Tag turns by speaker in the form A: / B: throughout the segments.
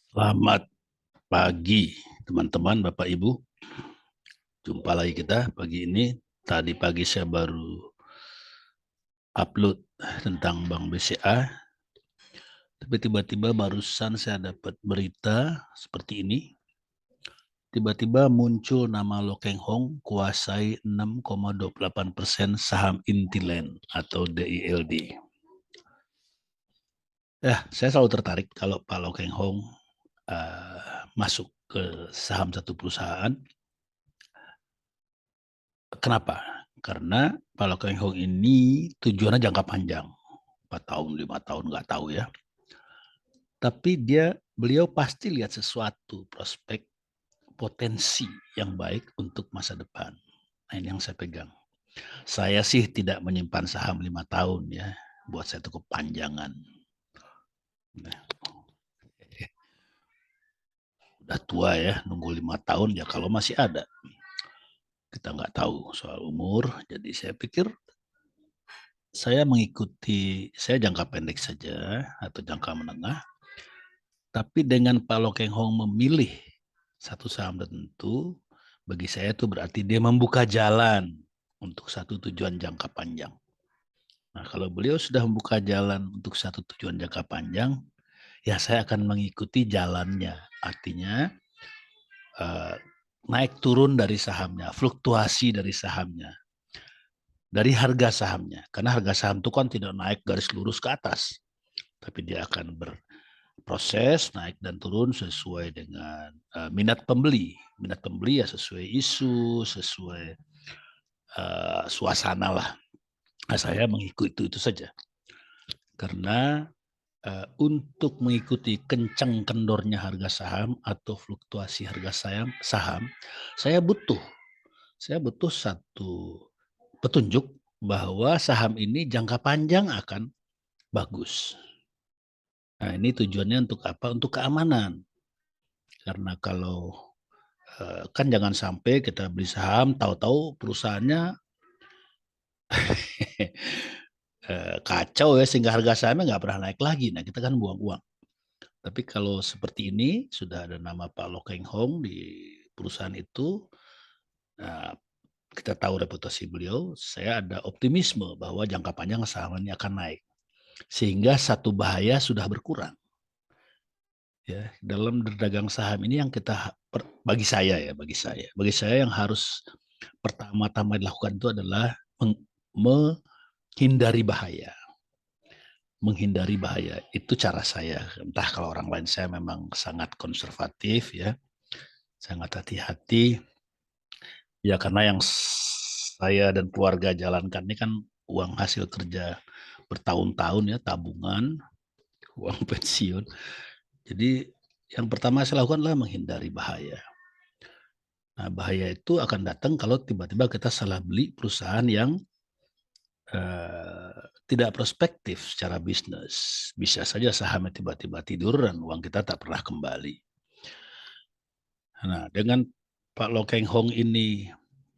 A: Selamat pagi, teman-teman, Bapak Ibu. Jumpa lagi kita pagi ini. Tadi pagi saya baru upload tentang Bank BCA, tapi tiba-tiba barusan saya dapat berita seperti ini. Tiba-tiba muncul nama Lo Keng Hong kuasai 6,28% saham Intiland atau DILD. Saya selalu tertarik kalau Pak Lo Keng Hong masuk ke saham satu perusahaan. Kenapa? Karena Pak Lo Keng Hong ini tujuannya jangka panjang, 4 tahun, 5 tahun, nggak tahu ya. Tapi beliau pasti lihat sesuatu, prospek, potensi yang baik untuk masa depan. Nah, ini yang saya pegang. Saya sih tidak menyimpan saham 5 tahun ya, buat saya itu kepanjangan. Nah, udah tua ya, nunggu 5 tahun ya kalau masih ada. Kita nggak tahu soal umur, jadi saya pikir saya jangka pendek saja atau jangka menengah. Tapi dengan Pak Lo Keng Hong memilih satu saham tertentu, bagi saya itu berarti dia membuka jalan untuk satu tujuan jangka panjang. Nah, kalau beliau sudah membuka jalan untuk satu tujuan jangka panjang, ya saya akan mengikuti jalannya. Artinya naik turun dari sahamnya, fluktuasi dari sahamnya, dari harga sahamnya. Karena harga saham itu kan tidak naik garis lurus ke atas, tapi dia akan proses naik dan turun sesuai dengan minat pembeli. Minat pembeli ya sesuai isu, sesuai suasana lah. Nah, saya mengikuti itu saja. Karena untuk mengikuti kencang kendornya harga saham atau fluktuasi harga saham, saya butuh satu petunjuk bahwa saham ini jangka panjang akan bagus. Nah, ini tujuannya untuk apa? Untuk keamanan. Karena kalau kan jangan sampai kita beli saham, tahu-tahu perusahaannya kacau ya, sehingga harga sahamnya nggak pernah naik lagi. Nah, kita kan buang uang. Tapi kalau seperti ini, sudah ada nama Pak Lo Keng Hong di perusahaan itu, nah, kita tahu reputasi beliau, saya ada optimisme bahwa jangka panjang saham ini akan naik. Sehingga satu bahaya sudah berkurang. Ya, dalam berdagang saham ini yang bagi saya yang harus pertama-tama dilakukan itu adalah menghindari bahaya. Menghindari bahaya itu cara saya. Entah kalau orang lain, saya memang sangat konservatif ya, sangat hati-hati. Ya karena yang saya dan keluarga jalankan ini kan uang hasil kerja bertahun-tahun ya, tabungan, uang pensiun. Jadi yang pertama saya lakukan adalah menghindari bahaya. Nah, bahaya itu akan datang kalau tiba-tiba kita salah beli perusahaan yang tidak prospektif secara bisnis. Bisa saja sahamnya tiba-tiba tidur dan uang kita tak pernah kembali. Nah, dengan Pak Lo Keng Hong ini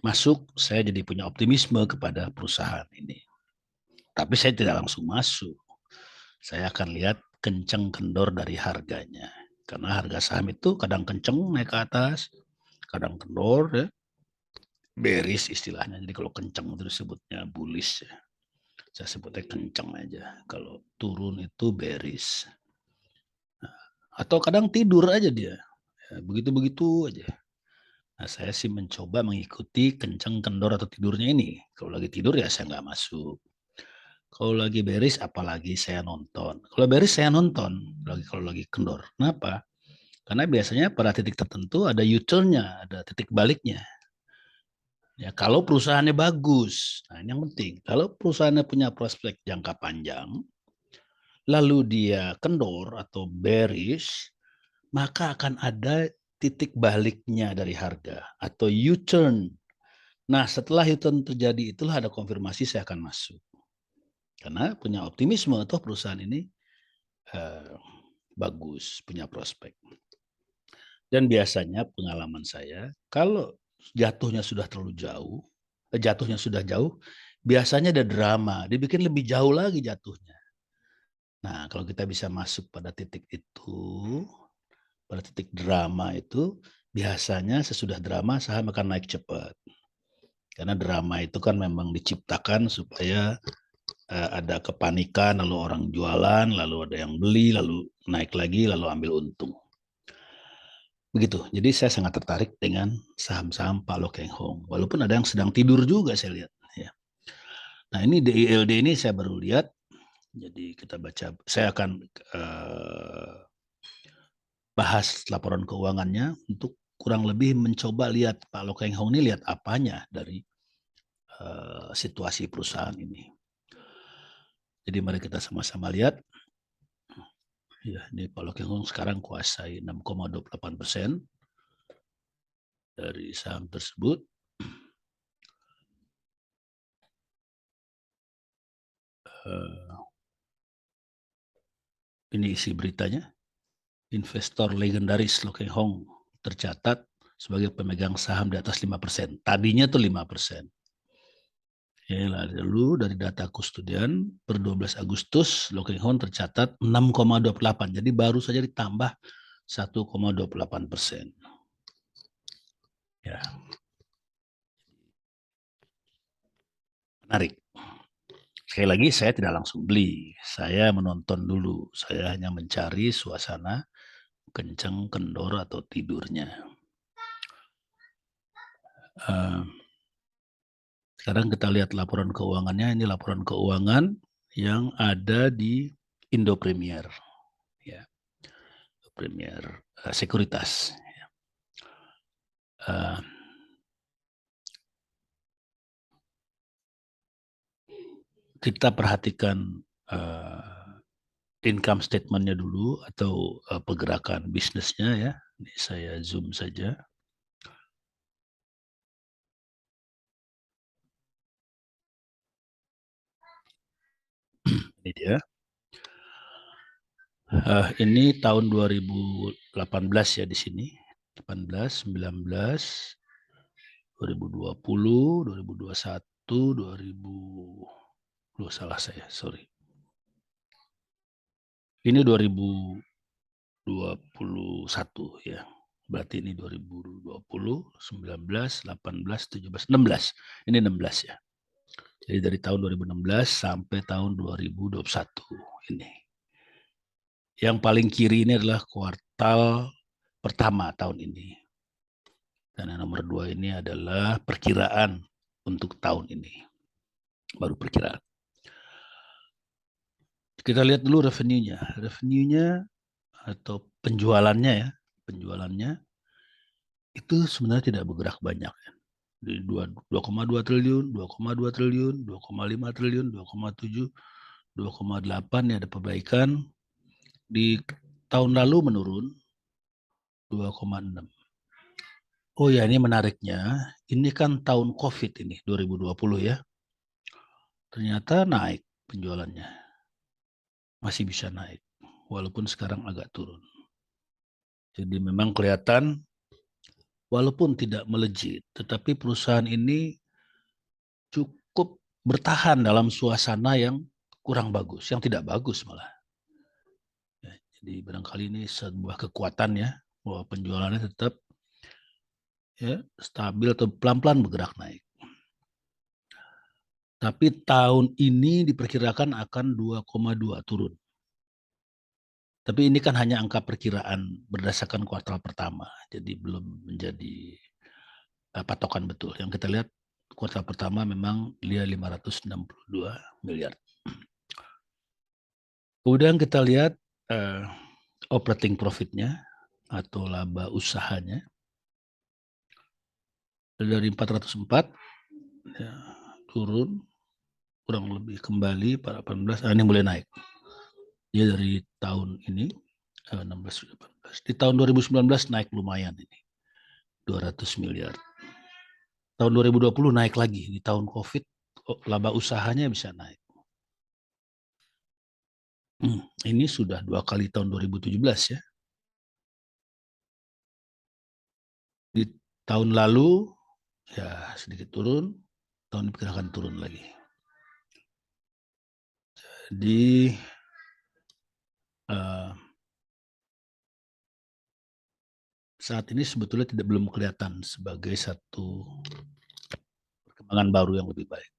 A: masuk, saya jadi punya optimisme kepada perusahaan ini. Tapi saya tidak langsung masuk. Saya akan lihat kenceng kendor dari harganya. Karena harga saham itu kadang kenceng naik ke atas, kadang kendor ya. Bearish istilahnya. Jadi kalau kenceng itu disebutnya bullish ya. Saya sebutnya kenceng aja. Kalau turun itu bearish. Atau kadang tidur aja dia. Ya, begitu-begitu aja. Nah, saya sih mencoba mengikuti kenceng kendor atau tidurnya ini. Kalau lagi tidur ya saya nggak masuk. Kalau lagi bearish apalagi saya nonton. Kalau bearish saya nonton. Kalau lagi kendor. Kenapa? Karena biasanya pada titik tertentu ada U-turn-nya, ada titik baliknya. Ya, kalau perusahaannya bagus, nah ini yang penting. Kalau perusahaannya punya prospek jangka panjang, lalu dia kendor atau bearish, maka akan ada titik baliknya dari harga atau U-turn. Nah, setelah U-turn terjadi itulah ada konfirmasi saya akan masuk. Karena punya optimisme atau perusahaan ini bagus, punya prospek. Dan biasanya pengalaman saya, kalau jatuhnya sudah terlalu jauh, biasanya ada drama, dibikin lebih jauh lagi jatuhnya. Nah, kalau kita bisa masuk pada titik itu, pada titik drama itu biasanya sesudah drama saham akan naik cepat. Karena drama itu kan memang diciptakan supaya ada kepanikan, lalu orang jualan, lalu ada yang beli, lalu naik lagi, lalu ambil untung. Begitu. Jadi saya sangat tertarik dengan saham-saham Pak Lo Keng Hong. Walaupun ada yang sedang tidur juga saya lihat. Ya. Nah ini DILD ini saya baru lihat. Jadi kita baca. Saya akan bahas laporan keuangannya untuk kurang lebih mencoba lihat Pak Lo Keng Hong ini lihat apanya dari situasi perusahaan ini. Jadi mari kita sama-sama lihat. Ya, ini Pak Lo Keng Hong sekarang kuasai 6,28% dari saham tersebut. Ini isi beritanya. Investor legendaris Lo Keng Hong tercatat sebagai pemegang saham di atas 5%. Tadinya tuh 5%. Ya, lalu dari data kustodian per 12 Agustus Lo Keng Hong tercatat 6,28. Jadi baru saja ditambah 1,28%. Ya. Menarik. Sekali lagi saya tidak langsung beli. Saya menonton dulu. Saya hanya mencari suasana kencang, kendor, atau tidurnya. Sekarang kita lihat laporan keuangannya. Ini laporan keuangan yang ada di Indo Premier. Ya. Premier Sekuritas. Kita perhatikan income statement-nya dulu atau pergerakan bisnisnya ya. Ini saya zoom saja. Ini dia. Ini tahun 2018 ya di sini. 18, 19, 2020, 2021, 2000 salah saya, sorry. Ini 2021 ya. Berarti ini 2020, 19, 18, 17, 16. Ini 16 ya. Jadi dari tahun 2016 sampai tahun 2021 ini. Yang paling kiri ini adalah kuartal pertama tahun ini. Dan yang nomor 2 ini adalah perkiraan untuk tahun ini. Baru perkiraan. Kita lihat dulu revenue-nya. Revenue-nya atau penjualannya ya. Penjualannya itu sebenarnya tidak bergerak banyak. Di 2,2 triliun, 2,2 triliun, 2,5 triliun, 2,7, 2,8 ya ada perbaikan. Di tahun lalu menurun 2,6. Oh ya, ini menariknya, ini kan tahun COVID ini, 2020 ya. Ternyata naik penjualannya. Masih bisa naik, walaupun sekarang agak turun. Jadi memang kelihatan, walaupun tidak melejit, tetapi perusahaan ini cukup bertahan dalam suasana yang kurang bagus, yang tidak bagus malah. Ya, jadi barangkali ini sebuah kekuatan ya, bahwa penjualannya tetap ya, stabil atau pelan-pelan bergerak naik. Tapi tahun ini diperkirakan akan 2,2 turun. Tapi ini kan hanya angka perkiraan berdasarkan kuartal pertama, jadi belum menjadi patokan betul. Yang kita lihat kuartal pertama memang dia 562 miliar. Kemudian kita lihat operating profit-nya atau laba usahanya dari 404 ya, turun kurang lebih kembali pada 18. Ini mulai naik. Dia dari tahun ini 16 18. Di tahun 2019 naik lumayan ini. 200 miliar. Tahun 2020 naik lagi. Di tahun Covid laba usahanya bisa naik. Ini sudah 2 kali tahun 2017 ya. Di tahun lalu ya sedikit turun, tahun ini akan turun lagi. Jadi saat ini sebetulnya belum kelihatan sebagai satu perkembangan baru yang lebih baik.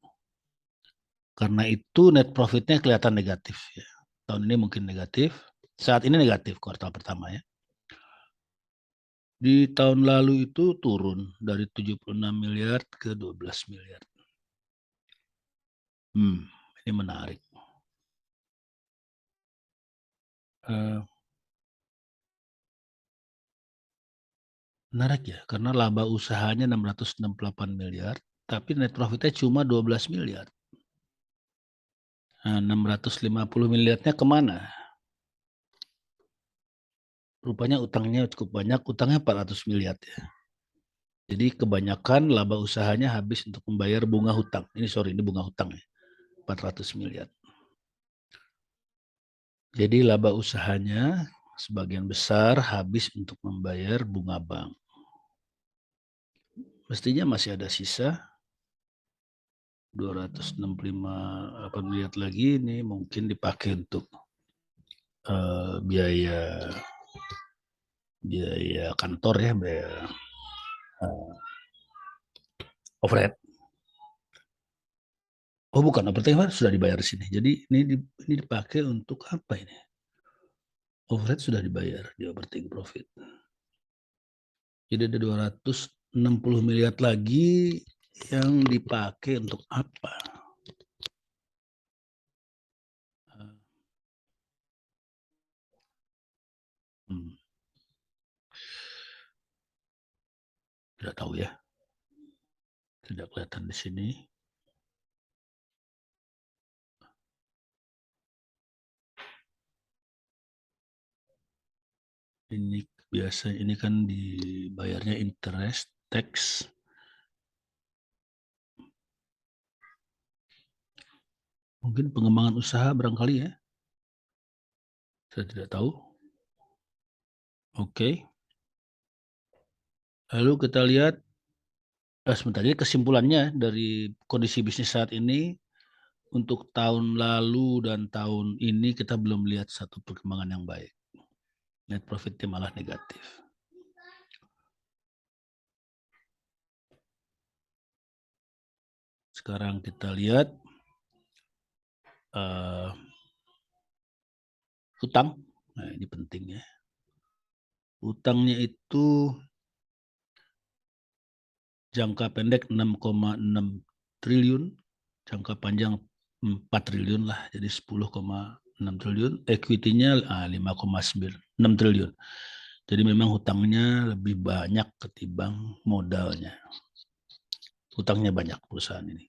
A: Karena itu net profitnya kelihatan negatif ya. Tahun ini mungkin negatif, saat ini negatif kuartal pertama ya. Di tahun lalu itu turun dari 76 miliar ke 12 miliar. Ini menarik. Menarik ya, karena laba usahanya 668 miliar, tapi net profitnya cuma 12 miliar. Nah, 650 miliarnya kemana? Rupanya utangnya cukup banyak, utangnya 400 miliar ya. Jadi kebanyakan laba usahanya habis untuk membayar bunga hutang. Ini bunga hutang ya, 400 miliar. Jadi laba usahanya sebagian besar habis untuk membayar bunga bank. Mestinya masih ada sisa 265 miliar lagi, ini mungkin dipakai untuk biaya kantor ya, biaya overhead. Oh bukan, overhead sudah dibayar di sini. Jadi ini dipakai untuk apa ini? Overhead sudah dibayar di operating profit. Jadi ada 260 miliar lagi yang dipakai untuk apa? Tidak tahu ya. Tidak kelihatan di sini. Ini biasa, ini kan dibayarnya interest, tax. Mungkin pengembangan usaha barangkali ya. Saya tidak tahu. Oke. Lalu kita lihat sebentar ya, kesimpulannya dari kondisi bisnis saat ini untuk tahun lalu dan tahun ini kita belum lihat satu perkembangan yang baik. Net profitnya malah negatif. Sekarang kita lihat hutang. Nah, ini penting ya. Hutangnya itu jangka pendek 6,6 triliun, jangka panjang 4 triliun lah, jadi 10,6 triliun, equity-nya 5,6 triliun. Jadi memang hutangnya lebih banyak ketimbang modalnya. Hutangnya banyak perusahaan ini.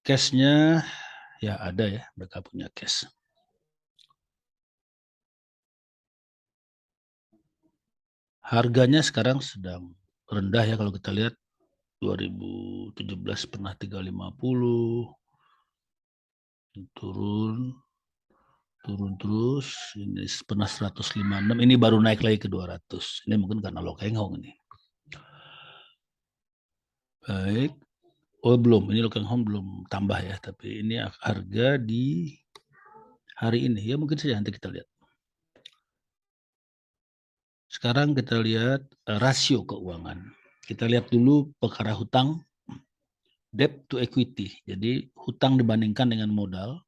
A: Cash-nya ya ada ya, mereka punya cash. Harganya sekarang sedang rendah ya, kalau kita lihat 2017 pernah 350, turun terus, ini pernah 156, ini baru naik lagi ke 200. Ini mungkin karena Lo Keng Hong ini. Baik. Oh belum, ini Lo Keng Hong belum tambah ya, tapi ini harga di hari ini. Ya mungkin saja nanti kita lihat. Sekarang kita lihat rasio keuangan. Kita lihat dulu perkara hutang, debt to equity. Jadi hutang dibandingkan dengan modal,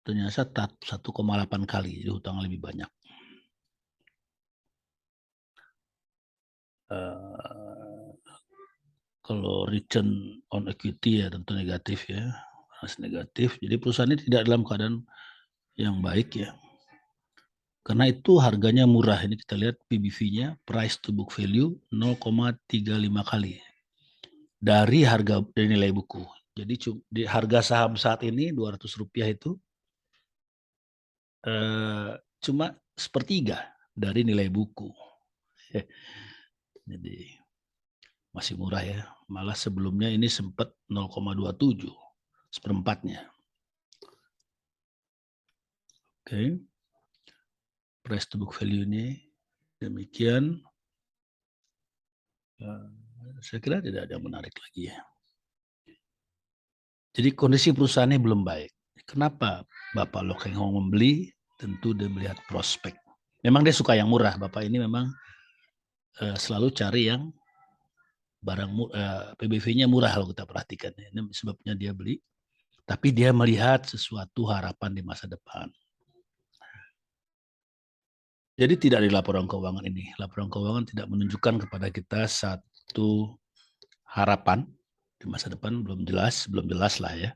A: ternyata 1,8 kali, jadi hutang lebih banyak. Kalau return on equity ya tentu negatif ya, masih negatif. Jadi perusahaan ini tidak dalam keadaan yang baik ya. Karena itu harganya murah. Ini kita lihat PBV-nya, price to book value 0,35 kali dari nilai buku. Jadi di harga saham saat ini 200 rupiah itu cuma sepertiga dari nilai buku. Jadi masih murah ya. Malah sebelumnya ini sempat 0,27, seperempatnya. Oke. Price to book value ini demikian. Saya kira tidak ada yang menarik lagi ya. Jadi kondisi perusahaan ini belum baik. Kenapa Bapak Lo Keng Hong membeli? Tentu dia melihat prospek. Memang dia suka yang murah. Bapak ini memang selalu cari yang barang PBV-nya murah kalau kita perhatikan. Ini sebabnya dia beli. Tapi dia melihat sesuatu harapan di masa depan. Jadi tidak di laporan keuangan ini. Laporan keuangan tidak menunjukkan kepada kita satu harapan di masa depan, belum jelas lah ya.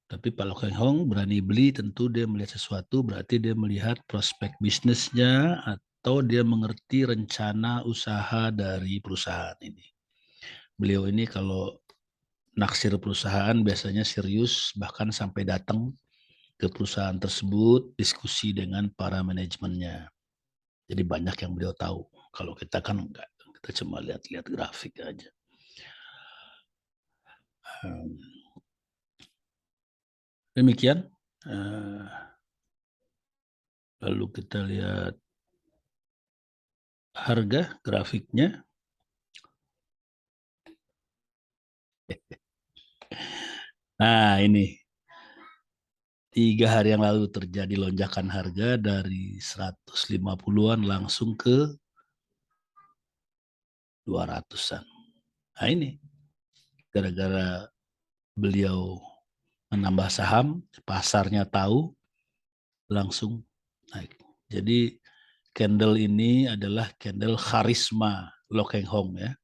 A: Tapi Pak Lokeng Hong berani beli, tentu dia melihat sesuatu, berarti dia melihat prospek bisnisnya atau dia mengerti rencana usaha dari perusahaan ini. Beliau ini kalau naksir perusahaan biasanya serius, bahkan sampai datang ke perusahaan tersebut, diskusi dengan para manajemennya. Jadi banyak yang beliau tahu. Kalau kita kan enggak, kita cuma lihat-lihat grafik aja. Demikian. Lalu kita lihat harga grafiknya. Nah ini 3 hari yang lalu terjadi lonjakan harga dari 150-an langsung ke 200-an. Nah ini gara-gara beliau menambah saham, pasarnya tahu, langsung naik. Jadi candle ini adalah candle karisma Lokeng Hong ya.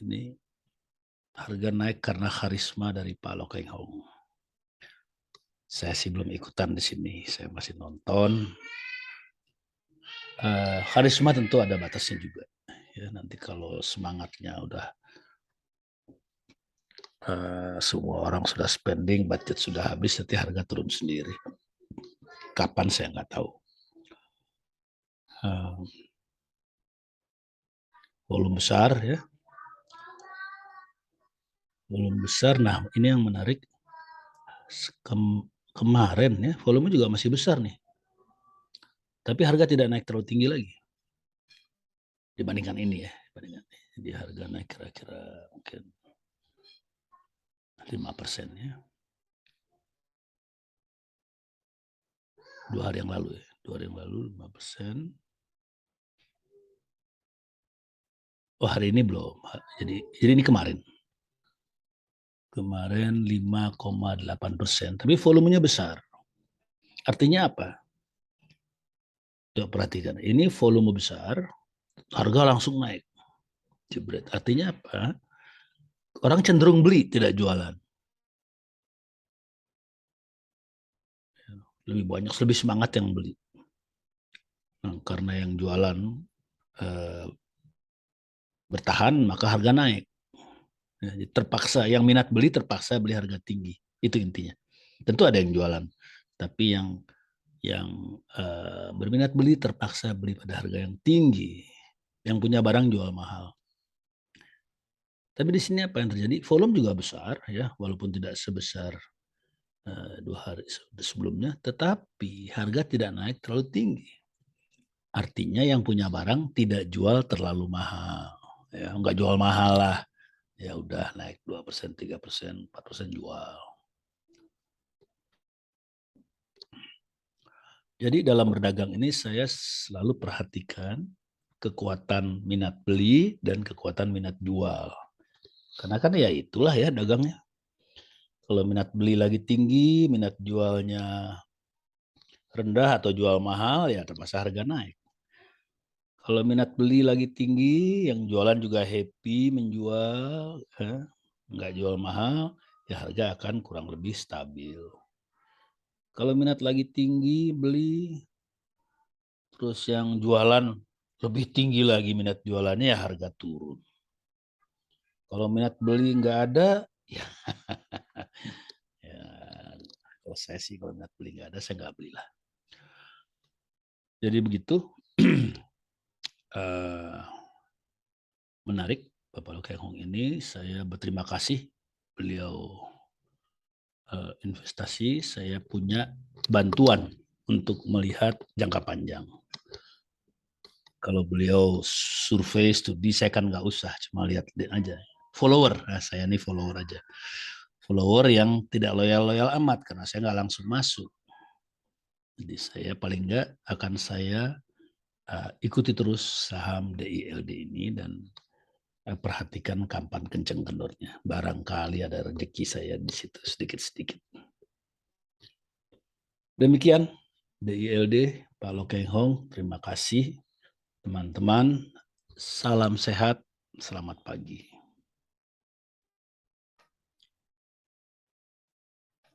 A: Ini harga naik karena karisma dari Pak Lokeng Hong. Saya sih belum ikutan di sini, saya masih nonton. Karisma tentu ada batasnya juga. Ya, nanti kalau semangatnya udah semua orang sudah spending, budget sudah habis, nanti harga turun sendiri. Kapan saya nggak tahu. Volume besar ya. Volume besar. Nah ini yang menarik. Kemarin ya volume juga masih besar nih. Tapi harga tidak naik terlalu tinggi lagi. Dibandingkan ini ya. Jadi harga naik kira-kira mungkin 5% ya. 2 hari yang lalu ya. 2 hari yang lalu 5%. Oh hari ini belum. Jadi ini kemarin. Kemarin 5,8%. Tapi volumenya besar. Artinya apa? Coba perhatikan. Ini volume besar, harga langsung naik. Jebret. Artinya apa? Orang cenderung beli, tidak jualan. Lebih banyak, lebih semangat yang beli. Nah, karena yang jualan bertahan, maka harga naik. Ya, terpaksa, yang minat beli terpaksa beli harga tinggi. Itu intinya. Tentu ada yang jualan, tapi yang berminat beli terpaksa beli pada harga yang tinggi. Yang punya barang jual mahal. Tapi di sini apa yang terjadi? Volume juga besar, ya, walaupun tidak sebesar 2 hari sebelumnya, tetapi harga tidak naik terlalu tinggi. Artinya yang punya barang tidak jual terlalu mahal. Ya, enggak jual mahal lah. Ya udah naik 2%, 3%, 4% jual. Jadi dalam berdagang ini saya selalu perhatikan kekuatan minat beli dan kekuatan minat jual. Karena kan ya itulah ya dagangnya. Kalau minat beli lagi tinggi, minat jualnya rendah atau jual mahal, ya terpaksa harga naik. Kalau minat beli lagi tinggi, yang jualan juga happy menjual, nggak jual mahal, ya harga akan kurang lebih stabil. Kalau minat lagi tinggi beli, terus yang jualan lebih tinggi lagi minat jualannya, ya harga turun. Kalau minat beli nggak ada, ya, ya kalau saya sih kalau minat beli nggak ada, saya nggak belilah. Jadi begitu. Menarik Bapak Lokeng Hong ini. Saya berterima kasih beliau investasi, saya punya bantuan untuk melihat jangka panjang. Kalau beliau survei, studi, saya kan nggak usah, cuma lihat aja. Follower, nah saya ini follower aja. Follower yang tidak loyal-loyal amat, karena saya nggak langsung masuk. Jadi saya paling enggak akan saya ikuti terus saham DILD ini dan perhatikan kapan kenceng kendornya. Barangkali ada rezeki saya di situ sedikit-sedikit. Demikian DILD Pak Lokeng Hong. Terima kasih teman-teman. Salam sehat. Selamat pagi.